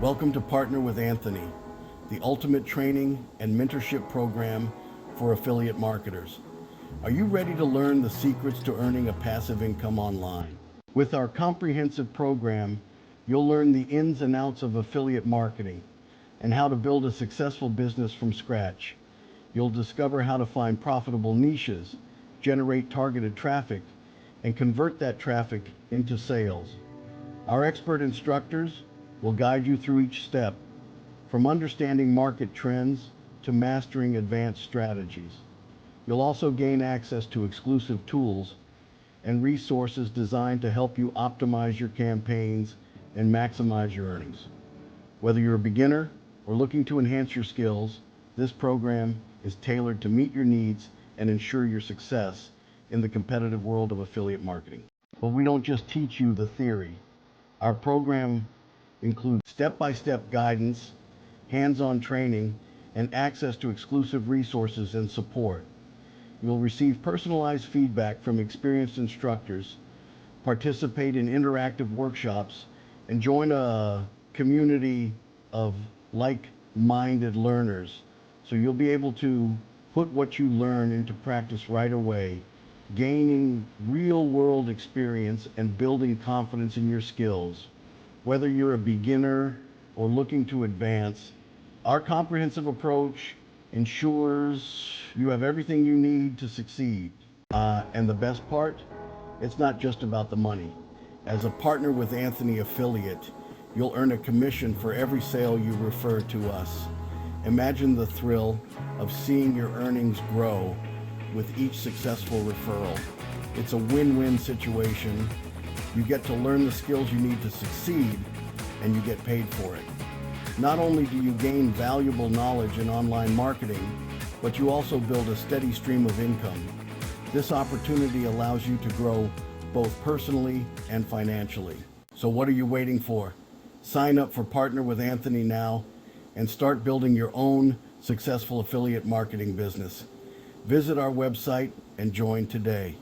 Welcome to Partner with Anthony, the ultimate training and mentorship program for affiliate marketers. Are you ready to learn the secrets to earning a passive income online? With our comprehensive program, you'll learn the ins and outs of affiliate marketing and how to build a successful business from scratch. You'll discover how to find profitable niches, generate targeted traffic, and convert that traffic into sales. Our expert instructors will guide you through each step, from understanding market trends to mastering advanced strategies. You'll also gain access to exclusive tools and resources designed to help you optimize your campaigns and maximize your earnings. Whether you're a beginner or looking to enhance your skills, this program is tailored to meet your needs and ensure your success in the competitive world of affiliate marketing. But we don't just teach you the theory. Our program includes step-by-step guidance, hands-on training, and access to exclusive resources and support. You'll receive personalized feedback from experienced instructors, participate in interactive workshops, and join a community of like-minded learners. So you'll be able to put what you learn into practice right away, gaining real-world experience and building confidence in your skills. Whether you're a beginner or looking to advance, our comprehensive approach ensures you have everything you need to succeed. And the best part, it's not just about the money. As a Partner with Anthony affiliate, you'll earn a commission for every sale you refer to us. Imagine the thrill of seeing your earnings grow with each successful referral. It's a win-win situation. You get to learn the skills you need to succeed, and you get paid for it. Not only do you gain valuable knowledge in online marketing, but you also build a steady stream of income. This opportunity allows you to grow both personally and financially. So what are you waiting for? Sign up for Partner with Anthony now and start building your own successful affiliate marketing business. Visit our website and join today.